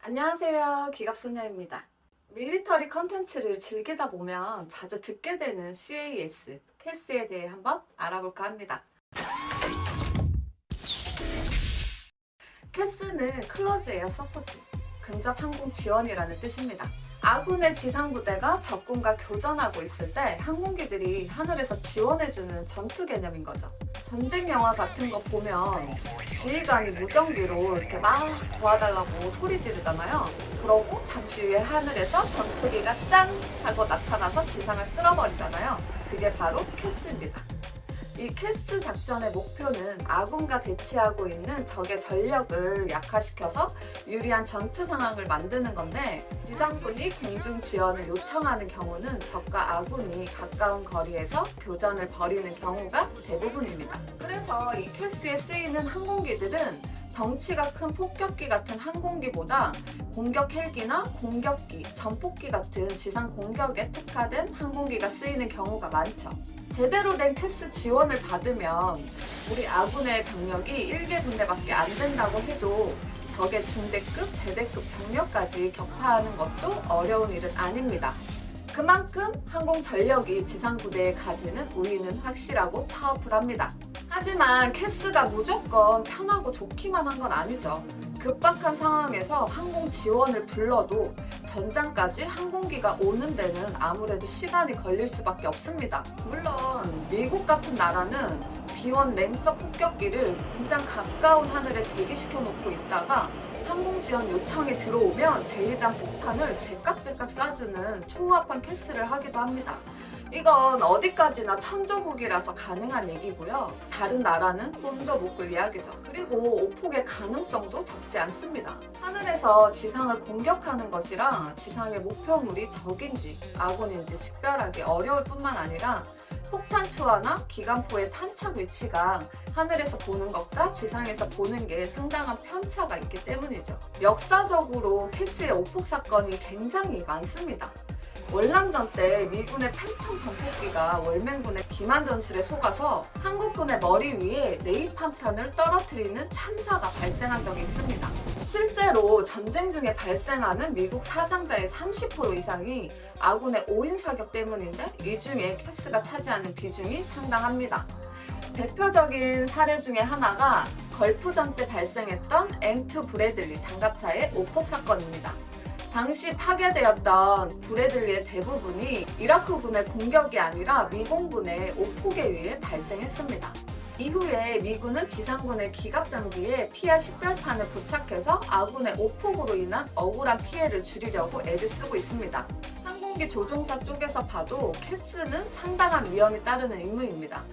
안녕하세요. 기갑소녀입니다. 밀리터리 컨텐츠를 즐기다 보면 자주 듣게 되는 CAS, CAS에 대해 한번 알아볼까 합니다. CAS는 클로즈 에어 서포트, 근접 항공 지원이라는 뜻입니다. 아군의 지상부대가 적군과 교전하고 있을 때 항공기들이 하늘에서 지원해주는 전투 개념인 거죠. 전쟁 영화 같은 거 보면 지휘관이 무전기로 이렇게 막 도와달라고 소리 지르잖아요. 그러고 잠시 후에 하늘에서 전투기가 짠! 하고 나타나서 지상을 쓸어버리잖아요. 그게 바로 캐스입니다. 이 캐스 작전의 목표는 아군과 대치하고 있는 적의 전력을 약화시켜서 유리한 전투 상황을 만드는 건데, 지상군이 공중 지원을 요청하는 경우는 적과 아군이 가까운 거리에서 교전을 벌이는 경우가 대부분입니다. 그래서 이 캐스에 쓰이는 항공기들은 덩치가 큰 폭격기 같은 항공기보다 공격 헬기나 공격기, 전폭기 같은 지상 공격에 특화된 항공기가 쓰이는 경우가 많죠. 제대로 된 캐스 지원을 받으면 우리 아군의 병력이 1개 분대밖에 안 된다고 해도 적의 중대급, 대대급 병력까지 격파하는 것도 어려운 일은 아닙니다. 그만큼 항공 전력이 지상 부대에 가지는 우위는 확실하고 파워풀합니다. 하지만 캐스가 무조건 편하고 좋기만 한 건 아니죠. 급박한 상황에서 항공 지원을 불러도 전장까지 항공기가 오는 데는 아무래도 시간이 걸릴 수밖에 없습니다. 물론 미국 같은 나라는 B-1 랭서 폭격기를 굉장히 가까운 하늘에 대기시켜 놓고 있다가 항공 지원 요청이 들어오면 제2단 폭탄을 제깍제깍 쏴주는 초호합한 캐스를 하기도 합니다. 이건 어디까지나 천조국이라서 가능한 얘기고요. 다른 나라는 꿈도 못 꿀 이야기죠. 그리고 오폭의 가능성도 적지 않습니다. 하늘에서 지상을 공격하는 것이랑 지상의 목표물이 적인지 아군인지 식별하기 어려울 뿐만 아니라 폭탄 투하나 기관포의 탄착 위치가 하늘에서 보는 것과 지상에서 보는 게 상당한 편차가 있기 때문이죠. 역사적으로 캐스의 오폭 사건이 굉장히 많습니다. 월남전 때 미군의 팬텀 전폭기가 월맹군의 기만 전술에 속아서 한국군의 머리 위에 네이팜탄을 떨어뜨리는 참사가 발생한 적이 있습니다. 실제로 전쟁 중에 발생하는 미국 사상자의 30% 이상이 아군의 오인 사격 때문인데, 이 중에 캐스가 차지하는 비중이 상당합니다. 대표적인 사례 중에 하나가 걸프전 때 발생했던 M2 브래들리 장갑차의 오폭 사건입니다. 당시 파괴되었던 브래들리의 대부분이 이라크군의 공격이 아니라 미공군의 오폭에 의해 발생했습니다. 이후에 미군은 지상군의 기갑장비에 피하 식별판을 부착해서 아군의 오폭으로 인한 억울한 피해를 줄이려고 애를 쓰고 있습니다. 항공기 조종사 쪽에서 봐도 캐스는 상당한 위험이 따르는 임무입니다.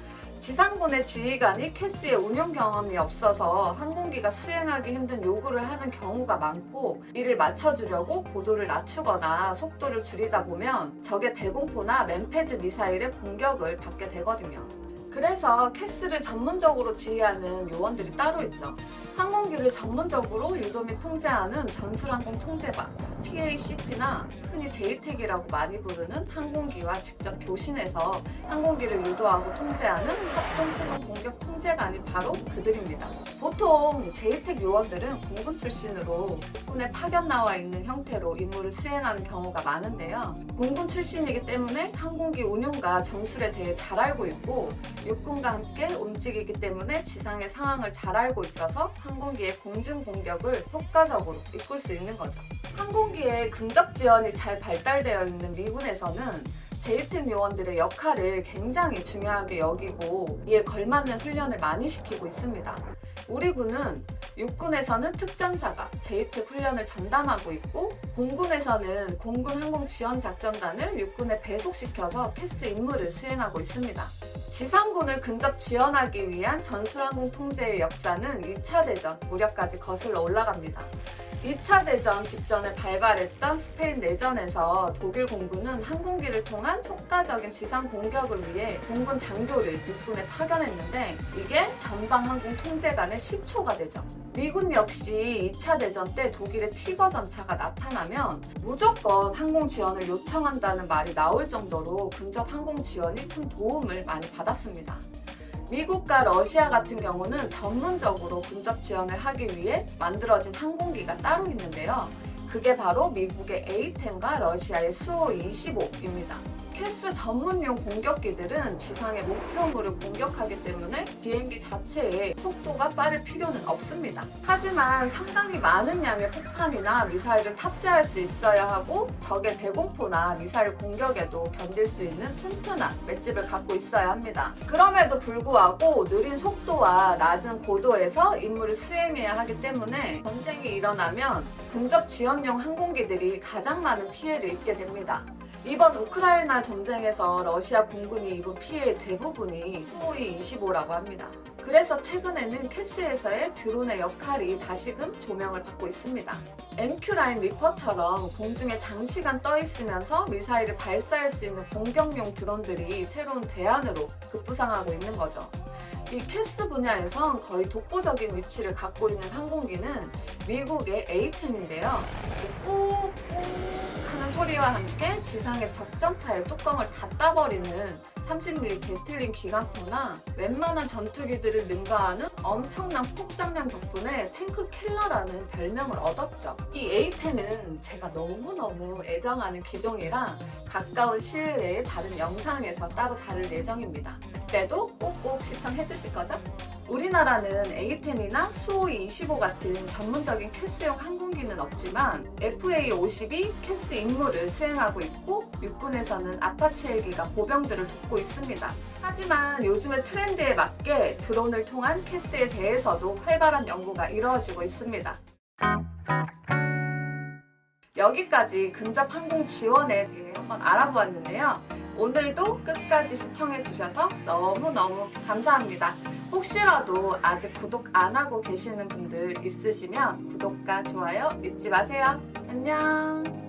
지상군의 지휘관이 캐스의 운용 경험이 없어서 항공기가 수행하기 힘든 요구를 하는 경우가 많고, 이를 맞춰주려고 고도를 낮추거나 속도를 줄이다 보면 적의 대공포나 맨패즈 미사일의 공격을 받게 되거든요. 그래서 캐스를 전문적으로 지휘하는 요원들이 따로 있죠. 항공기를 전문적으로 유도 및 통제하는 전술항공 통제반, TACP나 흔히 제이텍이라고 많이 부르는 항공기와 직접 교신해서 항공기를 유도하고 통제하는 합동 최종 공격 통제관이 바로 그들입니다. 보통 제이텍 요원들은 공군 출신으로 군에 파견 나와 있는 형태로 임무를 수행하는 경우가 많은데요. 공군 출신이기 때문에 항공기 운용과 전술에 대해 잘 알고 있고, 육군과 함께 움직이기 때문에 지상의 상황을 잘 알고 있어서 항공기의 공중 공격을 효과적으로 이끌 수 있는 거죠. 항공기의 근접 지원이 잘 발달되어 있는 미군에서는 제이텍 요원들의 역할을 굉장히 중요하게 여기고, 이에 걸맞는 훈련을 많이 시키고 있습니다. 우리 군은 육군에서는 특전사가 제이텍 훈련을 전담하고 있고, 공군에서는 공군 항공지원작전단을 육군에 배속시켜서 캐스 임무를 수행하고 있습니다. 지상군을 근접 지원하기 위한 전술항공 통제의 역사는 2차 대전 무렵까지 거슬러 올라갑니다. 2차 대전 직전에 발발했던 스페인 내전에서 독일 공군은 항공기를 통한 효과적인 지상 공격을 위해 공군 장교를 육군에 파견했는데, 이게 전방항공 통제관의 시초가 되죠. 미군 역시 2차 대전 때 독일의 티거 전차가 나타나면 무조건 항공 지원을 요청한다는 말이 나올 정도로 근접 항공 지원이 큰 도움을 많이 받았습니다. 미국과 러시아 같은 경우는 전문적으로 근접 지원을 하기 위해 만들어진 항공기가 따로 있는데요. 그게 바로 미국의 A-10과 러시아의 수호-25입니다. 캐스 전문용 공격기들은 지상의 목표물을 공격하기 때문에 비행기 자체의 속도가 빠를 필요는 없습니다. 하지만 상당히 많은 양의 폭탄이나 미사일을 탑재할 수 있어야 하고 적의 대공포나 미사일 공격에도 견딜 수 있는 튼튼한 맷집을 갖고 있어야 합니다. 그럼에도 불구하고 느린 속도와 낮은 고도에서 임무를 수행해야 하기 때문에 전쟁이 일어나면 근접 지원용 항공기들이 가장 많은 피해를 입게 됩니다. 이번 우크라이나 전쟁에서 러시아 공군이 입은 피해의 대부분이 수호이-25라고 합니다. 그래서 최근에는 캐스에서의 드론의 역할이 다시금 조명을 받고 있습니다. MQ-9 리퍼처럼 공중에 장시간 떠 있으면서 미사일을 발사할 수 있는 공격용 드론들이 새로운 대안으로 급부상하고 있는 거죠. 이 캐스 분야에선 거의 독보적인 위치를 갖고 있는 항공기는 미국의 A-10인데요. 꾹꾹 하는 소리와 함께 지상의 적전타의 뚜껑을 닫아버리는 30mm 게틀링 기관포나 웬만한 전투기들을 능가하는 엄청난 폭장량 덕분에 탱크 킬러라는 별명을 얻었죠. 이 A-10은 제가 너무너무 애정하는 기종이라 가까운 시일 내에 다른 영상에서 따로 다룰 예정입니다. 그때도 꼭꼭 시청해주실 거죠? 우리나라는 A-10이나 수호이-25 같은 전문적인 캐스용 항공기는 없지만 FA-52 캐스 임무를 수행하고 있고 육군에서는 아파치 헬기가 보병들을 돕고 있습니다. 하지만 요즘의 트렌드에 맞게 드론을 통한 캐스에 대해서도 활발한 연구가 이루어지고 있습니다. 여기까지 근접 항공 지원에 대해 한번 알아보았는데요. 오늘도 끝까지 시청해주셔서 너무너무 감사합니다. 혹시라도 아직 구독 안 하고 계시는 분들 있으시면 구독과 좋아요 잊지 마세요. 안녕!